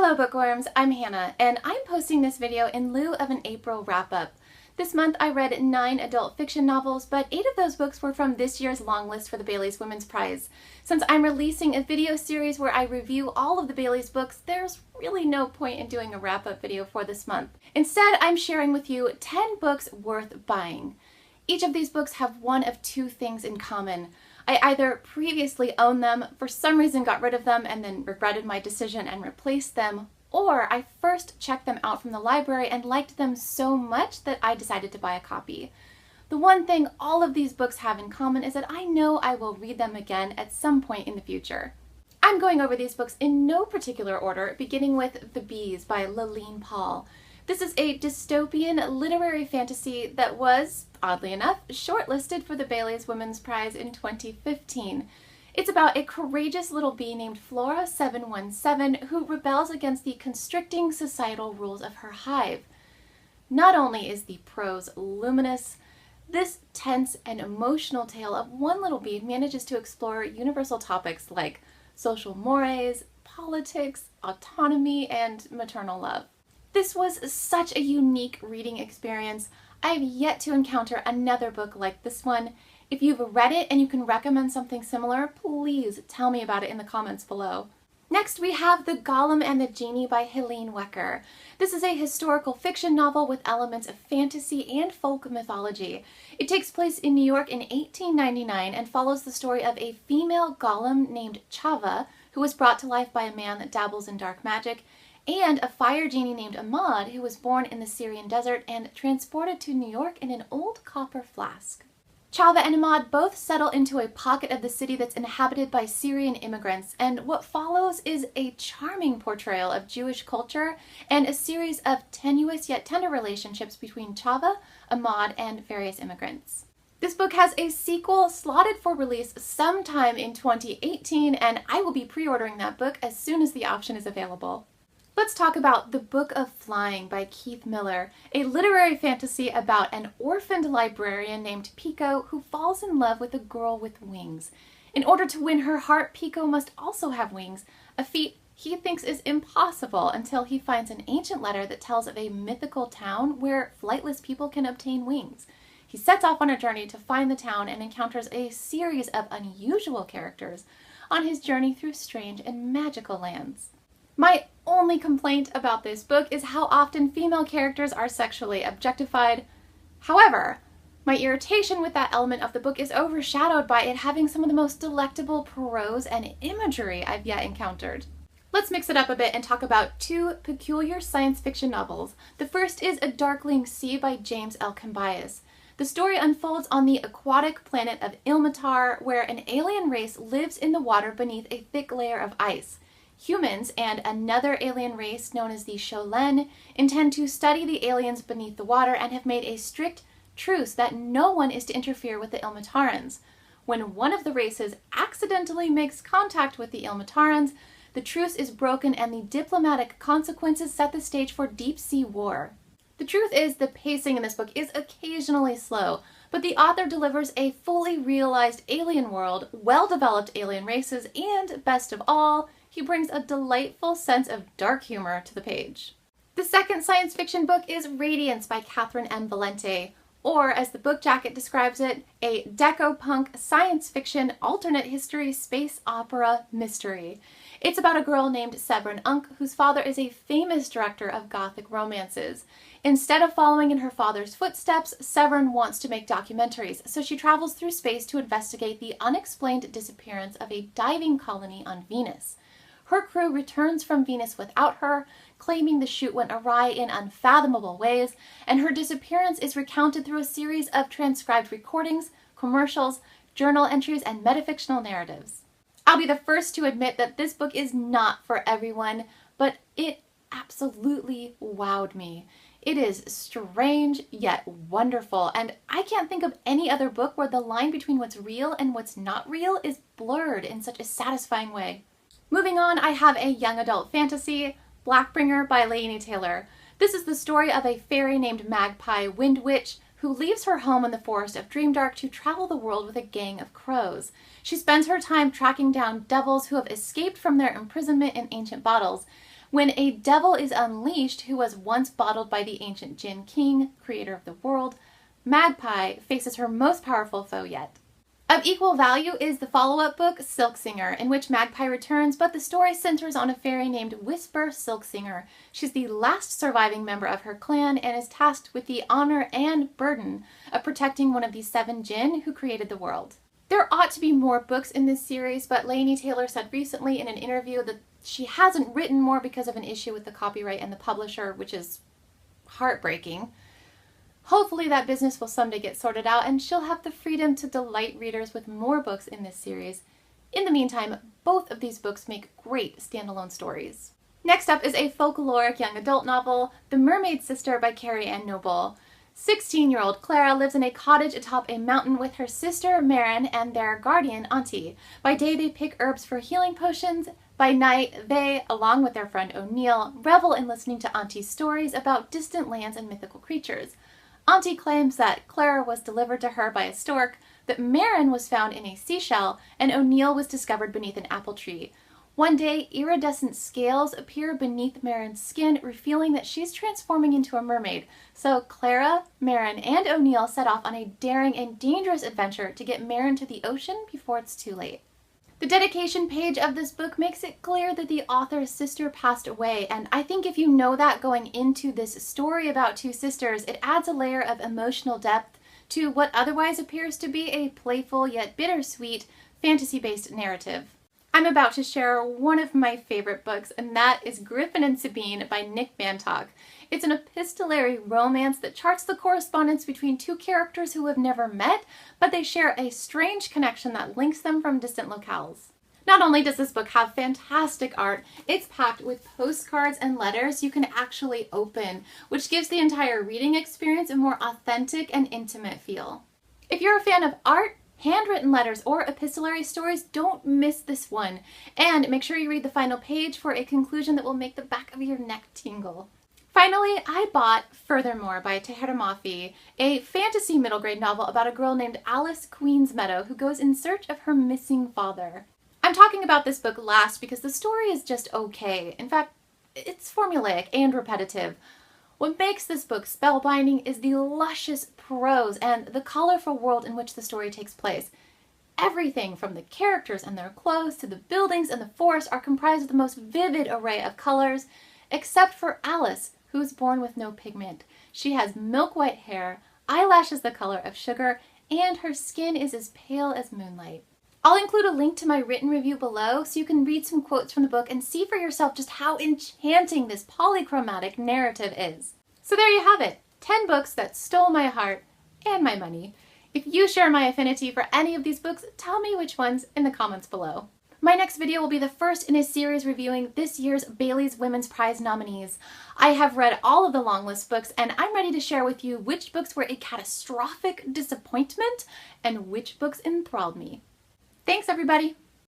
Hello bookworms, I'm Hannah, and I'm posting this video in lieu of an April wrap-up. This month I read 9 adult fiction novels, but 8 of those books were from this year's long list for the Bailey's Women's Prize. Since I'm releasing a video series where I review all of the Bailey's books, there's really no point in doing a wrap-up video for this month. Instead, I'm sharing with you 10 books worth buying. Each of these books have one of two things in common. I either previously owned them, for some reason got rid of them, and then regretted my decision and replaced them, or I first checked them out from the library and liked them so much that I decided to buy a copy. The one thing all of these books have in common is that I know I will read them again at some point in the future. I'm going over these books in no particular order, beginning with The Bees by Laline Paull. This is a dystopian literary fantasy that was, oddly enough, shortlisted for the Bailey's Women's Prize in 2015. It's about a courageous little bee named Flora 717 who rebels against the constricting societal rules of her hive. Not only is the prose luminous, this tense and emotional tale of one little bee manages to explore universal topics like social mores, politics, autonomy, and maternal love. This was such a unique reading experience. I've yet to encounter another book like this one. If you've read it and you can recommend something similar, please tell me about it in the comments below. Next, we have The Golem and the Jinni by Helene Wecker. This is a historical fiction novel with elements of fantasy and folk mythology. It takes place in New York in 1899 and follows the story of a female golem named Chava, who was brought to life by a man that dabbles in dark magic, and a fire genie named Ahmad, who was born in the Syrian desert and transported to New York in an old copper flask. Chava and Ahmad both settle into a pocket of the city that's inhabited by Syrian immigrants, and what follows is a charming portrayal of Jewish culture and a series of tenuous yet tender relationships between Chava, Ahmad, and various immigrants. This book has a sequel slotted for release sometime in 2018, and I will be pre-ordering that book as soon as the option is available. Let's talk about The Book of Flying by Keith Miller, a literary fantasy about an orphaned librarian named Pico who falls in love with a girl with wings. In order to win her heart, Pico must also have wings, a feat he thinks is impossible until he finds an ancient letter that tells of a mythical town where flightless people can obtain wings. He sets off on a journey to find the town and encounters a series of unusual characters on his journey through strange and magical lands. My only complaint about this book is how often female characters are sexually objectified. However, my irritation with that element of the book is overshadowed by it having some of the most delectable prose and imagery I've yet encountered. Let's mix it up a bit and talk about 2 peculiar science fiction novels. The first is A Darkling Sea by James L. Cambyses. The story unfolds on the aquatic planet of Ilmatar, where an alien race lives in the water beneath a thick layer of ice. Humans and another alien race known as the Sholen intend to study the aliens beneath the water and have made a strict truce that no one is to interfere with the Ilmatarans. When one of the races accidentally makes contact with the Ilmatarans, the truce is broken and the diplomatic consequences set the stage for deep-sea war. The truth is, the pacing in this book is occasionally slow, but the author delivers a fully realized alien world, well-developed alien races, and, best of all, he brings a delightful sense of dark humor to the page. The second science fiction book is Radiance by Catherine M. Valente, or as the book jacket describes it, a deco-punk science fiction alternate history space opera mystery. It's about a girl named Severin Unk, whose father is a famous director of gothic romances. Instead of following in her father's footsteps, Severin wants to make documentaries, so she travels through space to investigate the unexplained disappearance of a diving colony on Venus. Her crew returns from Venus without her, claiming the shoot went awry in unfathomable ways, and her disappearance is recounted through a series of transcribed recordings, commercials, journal entries, and metafictional narratives. I'll be the first to admit that this book is not for everyone, but it absolutely wowed me. It is strange yet wonderful, and I can't think of any other book where the line between what's real and what's not real is blurred in such a satisfying way. Moving on, I have a young adult fantasy, Blackbringer by Laine Taylor. This is the story of a fairy named Magpie Wind Witch who leaves her home in the forest of Dreamdark to travel the world with a gang of crows. She spends her time tracking down devils who have escaped from their imprisonment in ancient bottles. When a devil is unleashed who was once bottled by the ancient Jinn King, creator of the world, Magpie faces her most powerful foe yet. Of equal value is the follow-up book, Silksinger, in which Magpie returns, but the story centers on a fairy named Whisper Silksinger. She's the last surviving member of her clan and is tasked with the honor and burden of protecting one of the 7 Jinn who created the world. There ought to be more books in this series, but Lainey Taylor said recently in an interview that she hasn't written more because of an issue with the copyright and the publisher, which is heartbreaking. Hopefully that business will someday get sorted out and she'll have the freedom to delight readers with more books in this series. In the meantime, both of these books make great standalone stories. Next up is a folkloric young adult novel, The Mermaid Sister by Carrie Ann Noble. 16-year-old Clara lives in a cottage atop a mountain with her sister Maren and their guardian Auntie. By day they pick herbs for healing potions. By night they, along with their friend O'Neill, revel in listening to Auntie's stories about distant lands and mythical creatures. Auntie claims that Clara was delivered to her by a stork, that Maren was found in a seashell, and O'Neill was discovered beneath an apple tree. One day, iridescent scales appear beneath Maren's skin, revealing that she's transforming into a mermaid. So Clara, Maren, and O'Neill set off on a daring and dangerous adventure to get Maren to the ocean before it's too late. The dedication page of this book makes it clear that the author's sister passed away, and I think if you know that going into this story about 2 sisters, it adds a layer of emotional depth to what otherwise appears to be a playful yet bittersweet fantasy-based narrative. I'm about to share one of my favorite books, and that is Griffin and Sabine by Nick Bantock. It's an epistolary romance that charts the correspondence between 2 characters who have never met, but they share a strange connection that links them from distant locales. Not only does this book have fantastic art, it's packed with postcards and letters you can actually open, which gives the entire reading experience a more authentic and intimate feel. If you're a fan of art, handwritten letters, or epistolary stories, don't miss this one. And make sure you read the final page for a conclusion that will make the back of your neck tingle. Finally, I bought Furthermore by Tahira Mafi, a fantasy middle grade novel about a girl named Alice Queensmeadow who goes in search of her missing father. I'm talking about this book last because the story is just okay. In fact, it's formulaic and repetitive. What makes this book spellbinding is the luscious prose and the colorful world in which the story takes place. Everything from the characters and their clothes to the buildings and the forest are comprised of the most vivid array of colors, except for Alice, who is born with no pigment. She has milk white hair, eyelashes the color of sugar, and her skin is as pale as moonlight. I'll include a link to my written review below so you can read some quotes from the book and see for yourself just how enchanting this polychromatic narrative is. So there you have it, 10 books that stole my heart and my money. If you share my affinity for any of these books, tell me which ones in the comments below. My next video will be the first in a series reviewing this year's Bailey's Women's Prize nominees. I have read all of the longlist books and I'm ready to share with you which books were a catastrophic disappointment and which books enthralled me. Thanks everybody!